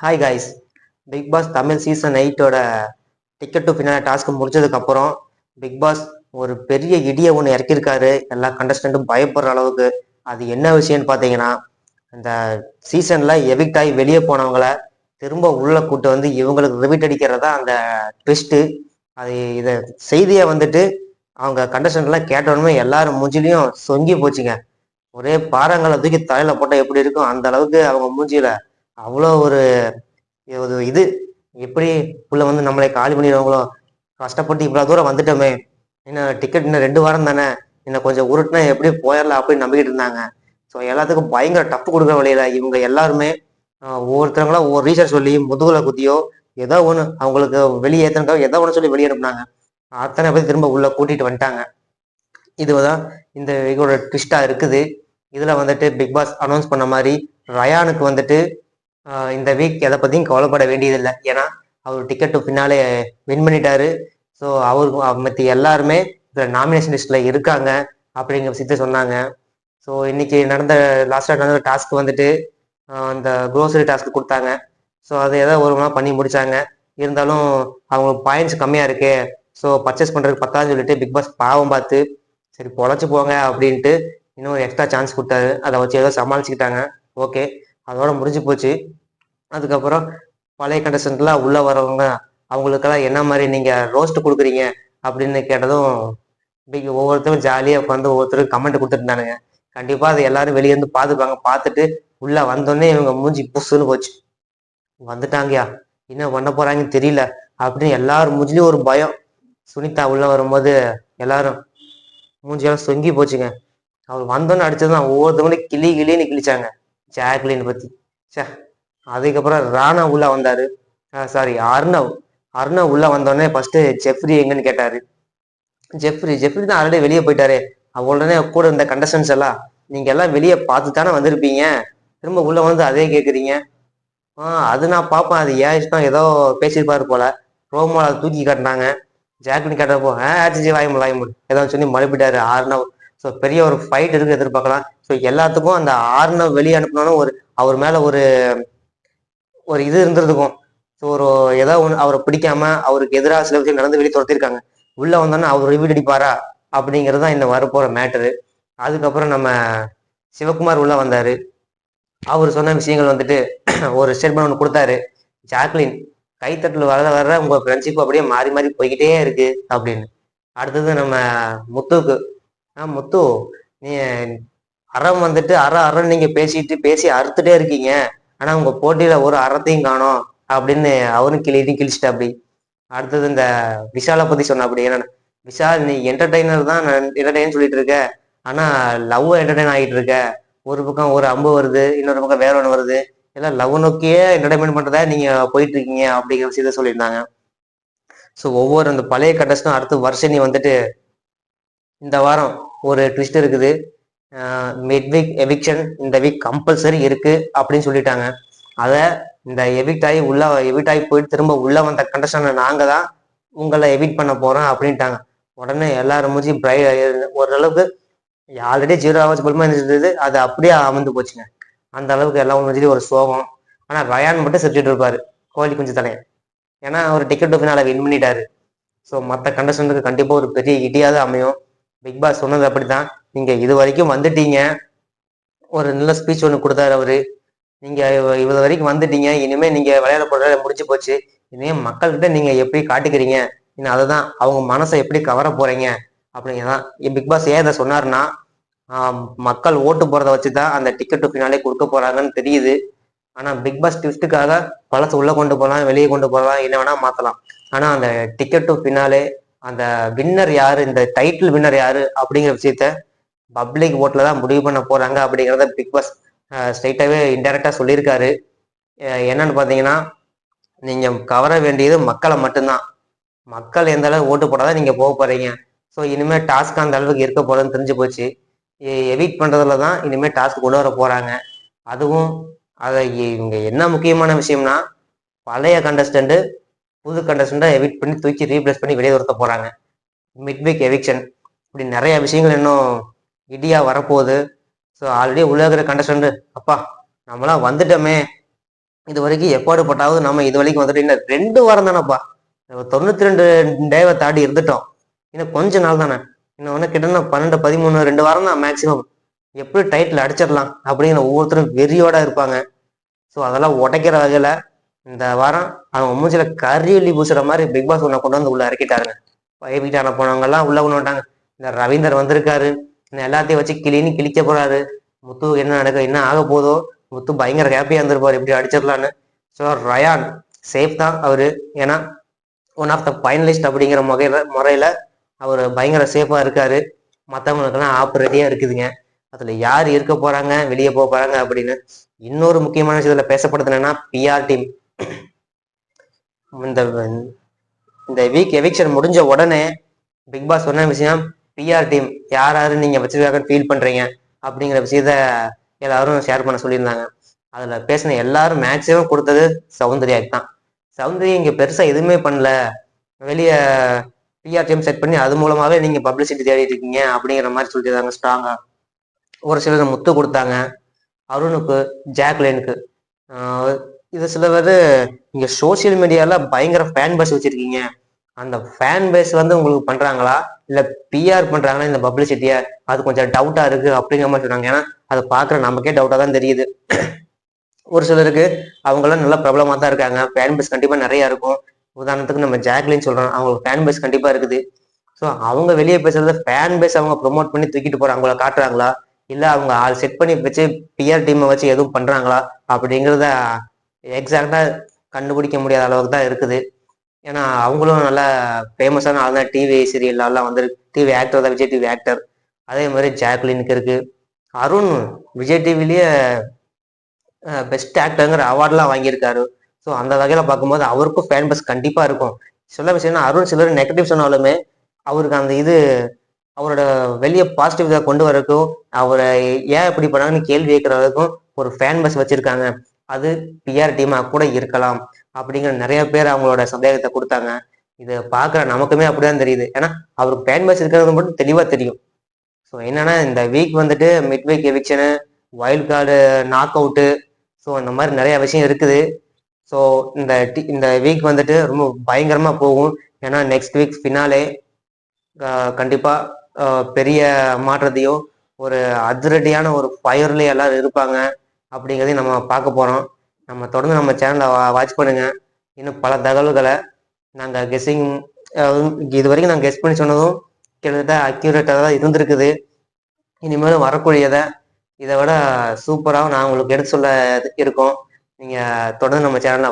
Hi guys. Bigg Boss Tamil season 8ஓட ticket to finale task முடிச்சதுக்கப்புறம் Bigg Boss ஒரு பெரிய இடியை ஒன்று இறக்கியிருக்காரு. எல்லா கண்டஸ்டண்ட்டும் பயப்படுற அளவுக்கு. அது என்ன விஷயம்னு பார்த்தீங்கன்னா, இந்த சீசனில் எவிக்ட் ஆகி வெளியே போனவங்கள திரும்ப உள்ள கூட்டு வந்து இவங்களுக்கு ரிவிட் அடிக்கிறதா அந்த ட்விஸ்ட்டு. அது இதை செய்தியை வந்துட்டு அவங்க கண்டஸ்டன்ட்லாம் கேட்டோடனே எல்லாரும் மூஞ்சிலையும் சொங்கி போச்சுங்க. ஒரே பாறாங்களை தூக்கி தலையில போட்டால் எப்படி இருக்கும் அந்த அளவுக்கு அவங்க மூஞ்சியில அவ்வளோ ஒரு இது எப்படி உள்ள வந்து நம்மளை காலி பண்ணிடுவாங்களோ, கஷ்டப்பட்டு இவ்வளவு தூரம் வந்துட்டோமே, இன்னும் டிக்கெட் இன்னும் 2 வாரம் தானே, இன்னும் கொஞ்சம் உருட்டுனா எப்படி போயிடலாம் அப்படின்னு நம்பிக்கிட்டு இருந்தாங்க. ஸோ எல்லாத்துக்கும் பயங்கர டப்பு கொடுக்குற வழியில இவங்க எல்லாருமே ஒவ்வொருத்தவங்களா ஒவ்வொரு ரீசன் சொல்லி முதுகுல குத்தியோ ஏதோ ஒன்று அவங்களுக்கு வெளியேற்றனுக்கோ ஏதோ ஒன்று சொல்லி வெளியே அனுப்புனாங்க. அத்தனை பேர் திரும்ப உள்ள கூட்டிட்டு வந்துட்டாங்க. இதுதான் இந்த இதோட ட்விஸ்டா இருக்குது. இதுல வந்துட்டு பிக் பாஸ் அனௌன்ஸ் பண்ண மாதிரி ரயானுக்கு வந்துட்டு இந்த வீக் எதை பற்றியும் கவலைப்பட வேண்டியதில்லை. ஏன்னா அவர் டிக்கெட் டு பின்னாலே வின் பண்ணிட்டாரு. ஸோ அவருக்கு மற்ற எல்லாருமே இதில் நாமினேஷன் லிஸ்ட்டில் இருக்காங்க அப்படிங்கிற விஷயத்த சொன்னாங்க. ஸோ இன்னைக்கு லாஸ்ட்டாக நடந்த டாஸ்க் வந்துட்டு அந்த க்ரோசரி டாஸ்க் கொடுத்தாங்க. ஸோ அதை ஏதோ ஒரு மணி பண்ணி முடிச்சாங்க. இருந்தாலும் அவங்களுக்கு பாயிண்ட்ஸ் கம்மியாக இருக்கு, ஸோ பர்ச்சேஸ் பண்ணுறதுக்கு பத்தாதுன்னு சொல்லிட்டு பிக் பாஸ் பாவம் பார்த்து சரி பொழைச்சி போங்க அப்படின்ட்டு இன்னும் எக்ஸ்ட்ரா சான்ஸ் கொடுத்தாரு. அதை வச்சு ஏதோ சமாளிச்சுக்கிட்டாங்க. ஓகே, அதோட முடிஞ்சு போச்சு. அதுக்கப்புறம் பழைய கண்டஸ்டன்ட்லாம் உள்ள வரவங்க அவங்களுக்கெல்லாம் என்ன மாதிரி நீங்க ரோஸ்ட் கொடுக்குறீங்க அப்படின்னு கேட்டதும் ஒவ்வொருத்தரும் ஜாலியாக உட்காந்து ஒவ்வொருத்தரும் கமெண்ட் கொடுத்துருந்தானுங்க. கண்டிப்பா அதை எல்லாரும் வெளியே இருந்து பார்த்துப்பாங்க. பார்த்துட்டு உள்ள வந்தோடனே இவங்க மூஞ்சி புஷ்ஷுன்னு போச்சு. வந்துட்டாங்கயா, என்ன பண்ண போறாங்கன்னு தெரியல அப்படின்னு எல்லாரும் மூஞ்சிலையும் ஒரு பயம். சுனிதா உள்ள வரும்போது எல்லாரும் மூஞ்சியெல்லாம் சொங்கி போச்சுங்க. அவர் வந்தோன்னு அடிச்சதுதான் ஒவ்வொருத்தவங்களையும் கிளின்னு கிழிச்சாங்க. ஜாக்லின் பத்தி சே. அதுக்கப்புறம் ராணா உள்ள வந்தாரு. சாரி, அர்ணவ். அர்ணவ் உள்ள வந்தோடனே ஃபர்ஸ்ட் ஜெஃப்ரி எங்கன்னு கேட்டாரு. ஜெஃப்ரி தான் ஆல்ரெடி வெளியே போயிட்டாரு. உடனே கூட இருந்த கண்டஸ்டன்ஸ் எல்லாம் நீங்க எல்லாம் வெளியே பார்த்து தானே வந்திருப்பீங்க, திரும்ப உள்ள வந்து அதே கேட்குறீங்க. அது நான் பார்ப்பேன், அது ஏன் இஷ்டம், ஏதோ பேசியிருப்பாரு போல. ரோமோல தூக்கி காட்டினாங்க. ஜாக்லின் கேட்டப்போ ஆச்சு வாய்மூடு ஏதோ சொல்லி மழுப்பிட்டாரு ஆர்னவ். ஸோ பெரிய ஒரு ஃபைட் இருக்கு எதிர்பார்க்கலாம். ஸோ எல்லாத்துக்கும் அந்த ஆர்னவ் வெளியே அனுப்பினாலும் ஒரு அவர் மேல ஒரு ஒரு இது இருந்திருக்கும். ஸோ ஒரு ஏதோ ஒன்று அவரை பிடிக்காம அவருக்கு எதிராக சில விஷயம் நடந்து வெளியே துரத்திருக்காங்க. உள்ள வந்தோன்னா அவர் ரிவீட் அடிப்பாரா அப்படிங்கிறது தான் இந்த வரப்போற மேட்டரு. அதுக்கப்புறம் நம்ம சிவகுமார் உள்ள வந்தாரு. அவர் சொன்ன விஷயங்கள் வந்துட்டு ஒரு ஸ்டேட்மெண்ட் ஒன்று கொடுத்தாரு. ஜாக்லின், கைத்தட்டல் வர வர உங்க ஃப்ரெண்ட்ஷிப் அப்படியே மாறி மாறி போய்கிட்டே இருக்கு அப்படின்னு. அடுத்தது நம்ம முத்துக்கு, முத்து, நீ அறம் வந்துட்டு அறம் நீங்க பேசி அறுத்துட்டே இருக்கீங்க, ஆனா உங்க போட்டியில ஒரு அறத்தையும் காணோம் அப்படின்னு அவரும் கிழிச்சிட்டு அப்படி. அடுத்தது இந்த விஷாலை பத்தி சொன்ன அப்படி. என்னன்னா விஷால், நீ என்டர்டைனர் தான் என்டர்டைன் சொல்லிட்டு இருக்க, ஆனா லவ் என்டர்டைன் ஆகிட்டு இருக்க. ஒரு பக்கம் ஒரு அம்பு வருது, இன்னொரு பக்கம் வேற ஒன்று வருது, எல்லாம் லவ் நோக்கியே என்டர்டைன்மெண்ட் பண்றதா நீங்க போயிட்டு இருக்கீங்க அப்படிங்கிற விஷயத்த சொல்லியிருந்தாங்க. ஸோ ஒவ்வொரு அந்த பழைய கண்டஸ்டும் அடுத்த வருஷனி வந்துட்டு இந்த வாரம் ஒரு ட்விஸ்ட் இருக்குது. மிட் வீக் எவிக்ஷன் இந்த வீக் கம்பல்சரி இருக்கு அப்படின்னு சொல்லிட்டாங்க. அதை இந்த எவிக்ட் ஆகி போயிட்டு திரும்ப உள்ள வந்த கண்டஸ்டன் நாங்க தான் உங்களை எவிட் பண்ண போறோம் அப்படின்ட்டாங்க. உடனே எல்லாரும் மூஞ்சி ஓரளவுக்கு ஆல்ரெடி 0 ஹவர்ஸ் பல்மா இருந்தது, அது அப்படியே அமர்ந்து போச்சுங்க. அந்த அளவுக்கு எல்லாம் மூஞ்சிலையும் ஒரு சோகம். ஆனா ரயான் மட்டும் சிரிச்சுட்டு இருப்பாரு, கோழி குஞ்சு தலையன். ஏன்னா அவர் டிக்கெட் டு ஃபினாலே வின் பண்ணிட்டாரு. ஸோ மற்ற கண்டஸ்டன்ட்டுக்கு கண்டிப்பாக ஒரு பெரிய இடியாவது அமையும். பிக் பாஸ் சொன்னது அப்படித்தான், நீங்க இது வரைக்கும் வந்துட்டீங்க. ஒரு நல்ல ஸ்பீச் ஒன்று கொடுத்தாரு அவரு. நீங்க இவ்வளவு வரைக்கும் வந்துட்டீங்க, இனிமே நீங்க விளையாட போற முடிஞ்சு போச்சு. இனிமே மக்கள்கிட்ட நீங்க எப்படி காட்டிக்கிறீங்க, இன்னும் அதை தான் அவங்க மனசை எப்படி கவர போறீங்க அப்படிங்கிறதான். பிக் பாஸ் ஏன் இதை சொன்னாருன்னா, மக்கள் ஓட்டு போறதை வச்சுதான் அந்த டிக்கெட் டு ஃபினாலே கொடுக்க போறாங்கன்னு தெரியுது. ஆனா பிக் பாஸ் ட்விஸ்டுக்காக பழசு உள்ள கொண்டு போகலாம், வெளியே கொண்டு போகலாம், என்ன வேணா மாத்தலாம். ஆனா அந்த டிக்கெட் டு ஃபினாலே அந்த வின்னர் யாரு, இந்த டைட்டில் வின்னர் யாரு அப்படிங்கிற விஷயத்த பப்ளிக் ஓட்ல தான் முடிவு பண்ண போறாங்க அப்படிங்கிறத பிக் பாஸ் ஸ்ட்ரைட்டாவே இன்டைரக்டா சொல்லியிருக்காரு. என்னன்னு பாத்தீங்கன்னா, நீங்க கவர வேண்டியது மக்களை மட்டும்தான். மக்கள் எந்த அளவு ஓட்டு போடாதான் நீங்க போக போறீங்க. ஸோ இனிமே டாஸ்க் அந்த அளவுக்கு இருக்க போறதுன்னு தெரிஞ்சு போச்சு. எவிட் பண்றதுல தான் இனிமே டாஸ்க் கொண்டு வர போறாங்க. அதுவும் அதை இவங்க என்ன முக்கியமான விஷயம்னா, பழைய கண்டஸ்டன்ட் புது கண்டஸ்டண்டை எவிட் பண்ணி தூக்கி ரீப்ளேஸ் பண்ணி வெளியே துரத்த போறாங்க. மிட் வீக் எவிக்ஷன், இப்படி நிறைய விஷயங்கள் இன்னும் இடியா வரப்போகுது. ஸோ ஆல்ரெடி உள்ள இருக்கிற கண்டஸ்டன்ட் அப்பா நம்மளாம் வந்துட்டோமே, இது வரைக்கும் எப்பாடு பட்டாவது நம்ம இது வரைக்கும் வந்துட்டு இன்னும் 2 வாரம் தானேப்பா, 92 டேவை தாண்டி இருந்துட்டோம். இன்னும் கொஞ்ச நாள் தானே, இன்னும் கிட்ட 12 13 2 வாரம் தான் மேக்சிமம். எப்படி டைட்டில் அடிச்சிடலாம் அப்படிங்கிற ஒவ்வொருத்தரும் வெறியோட இருப்பாங்க. ஸோ அதெல்லாம் உடைக்கிற வகையில இந்த வாரம் அவங்க மூஞ்சில கரியொல்லி பூசுற மாதிரி பிக் பாஸ் ஒன்றை கொண்டு வந்து உள்ள இறக்கிட்டாருங்க. வீட்டான போனவங்க எல்லாம் உள்ள கொண்டு வந்துட்டாங்க. இந்த ரவீந்தர் வந்திருக்காரு, எல்லாத்தையும் வச்சு கிழிக்க போறாரு. முத்து என்ன நடக்க என்ன ஆக போதோ, முத்து பயங்கர ஹாப்பியா இருந்திருப்பாரு இப்படி அடிச்சிடலான்னு. ஸோ ரயான் சேஃப் தான் அவரு, ஏன்னா ஒன் ஆஃப் த ஃபைனலிஸ்ட் அப்படிங்கிற முறையில அவர் பயங்கர சேஃபா இருக்காரு. மற்றவங்களுக்கெல்லாம் ஆப் ரெடியா இருக்குதுங்க. அதுல யார் இருக்க போறாங்க, வெளியே போக போறாங்க அப்படின்னு. இன்னொரு முக்கியமான விஷயத்துல பேசப்படுது என்னன்னா பிஆர் டீம். இந்த இந்த வீக் எவிக்ஷன் முடிஞ்ச உடனே பிக் பாஸ் சொன்ன விஷயம், பிஆர் டீம் யார் யாரு நீங்க வச்சிருக்காங்கன்னு ஃபீல் பண்றீங்க அப்படிங்கிற விஷயத்த எல்லாரும் ஷேர் பண்ண சொல்லியிருந்தாங்க. அதுல பேசின எல்லாரும் மேக்சிமம் கொடுத்தது சௌந்தர்யாக்கு தான். சௌந்தர்யா இங்க பெருசா எதுவுமே பண்ணல, வெளியே பிஆர் டீம் செட் பண்ணி அது மூலமாவே நீங்க பப்ளிசிட்டி தேடிட்டு இருக்கீங்க அப்படிங்கிற மாதிரி சொல்லியிருந்தாங்க ஸ்ட்ராங்கா. ஒரு சிலர் முத்து கொடுத்தாங்க, அருணுக்கு, ஜாக்லினுக்கு. இது சில பேர் இங்க சோசியல் மீடியால பயங்கர ஃபேன் பேஸ் வச்சிருக்கீங்க, அந்த ஃபேன் பேஸ் உங்களுக்கு பண்றாங்களா இல்ல பிஆர் பண்றாங்களா இந்த பப்ளிசிட்டிய, அது கொஞ்சம் டவுட்டா இருக்கு அப்படிங்கிற மாதிரி சொன்னாங்க. ஏன்னா அதை பாக்குற நமக்கே டவுட்டா தான் தெரியுது. ஒரு சிலருக்கு அவங்களாம் நல்ல பிரபலமா தான் இருக்காங்க, ஃபேன் பேஸ் கண்டிப்பா நிறைய இருக்கும். உதாரணத்துக்கு நம்ம ஜாக்லின் சொல்றோம், அவங்களுக்கு ஃபேன் பேஸ் கண்டிப்பா இருக்குது. ஸோ அவங்க வெளியே பேசுறத ஃபேன் பேஸ் அவங்க ப்ரொமோட் பண்ணி தூக்கிட்டு போறாங்களா, காட்டுறாங்களா, இல்ல அவங்க ஆள் செட் பண்ணி வச்சு பிஆர் டீமை வச்சு எதுவும் பண்றாங்களா அப்படிங்கிறத எக்ஸாக்டா கண்டுபிடிக்க முடியாத அளவுக்கு தான் இருக்குது. ஏன்னா அவங்களும் நல்ல ஃபேமஸான ஆள் தான், டிவி சீரியல்லாம் வந்து டிவி ஆக்டர் தான், விஜய் டிவி ஆக்டர். அதே மாதிரி ஜாக்லினுக்கு இருக்கு. அருண் விஜய் டிவிலேயே பெஸ்ட் ஆக்டருங்கிற அவார்ட்லாம் வாங்கியிருக்காரு. ஸோ அந்த வகையில பார்க்கும்போது அவருக்கும் ஃபேன் பஸ் கண்டிப்பா இருக்கும். சில விஷயம்னா அருண் சிலர் நெகட்டிவ் சொன்னாலுமே அவருக்கு அந்த இது அவரோட வெளியே பாசிட்டிவ் இதை கொண்டு வரக்கும், அவரை ஏன் இப்படி பண்ணாங்கன்னு கேள்வி கேட்கறதுக்கும் ஒரு ஃபேன் பஸ் வச்சிருக்காங்க. அது பிஆர் டீமா கூட இருக்கலாம் அப்படிங்கிற நிறைய பேர் அவங்களோட சந்தேகத்தை கொடுத்தாங்க. இதை பார்க்குற நமக்குமே அப்படிதான் தெரியுது, ஏன்னா அவருக்கு ஃபேன் பஸ் இருக்கிறது மட்டும் தெளிவா தெரியும். ஸோ என்னன்னா இந்த வீக் வந்துட்டு மிட் வீக் எவிக்ஷனு, wild card, knock out, so அந்த மாதிரி நிறைய விஷயம் இருக்குது. ஸோ இந்த வீக் வந்துட்டு ரொம்ப பயங்கரமா போகும். ஏன்னா நெக்ஸ்ட் வீக் ஃபினாலே கண்டிப்பா பெரிய மாற்றத்தையும் ஒரு அதிரடியான ஒரு ஃபயர்லேயே எல்லாரும் இருப்பாங்க அப்படிங்கிறதையும் நம்ம பார்க்க போறோம். நம்ம தொடர்ந்து நம்ம சேனலை வாட்ச் பண்ணுங்க. இன்னும் பல தகவல்களை நாங்கள் கெஸ்ஸிங் இது வரைக்கும் நாங்கள் கெஸ் பண்ணி சொன்னதும் கிட்டத்தட்ட அக்யூரேட்டாக தான் இருந்திருக்குது. இனிமேலும் வரக்கூடியதை இதை விட சூப்பராகவும் நான் உங்களுக்கு எடுத்து சொல்ல இருக்கோம். நீங்கள் தொடர்ந்து நம்ம சேனலை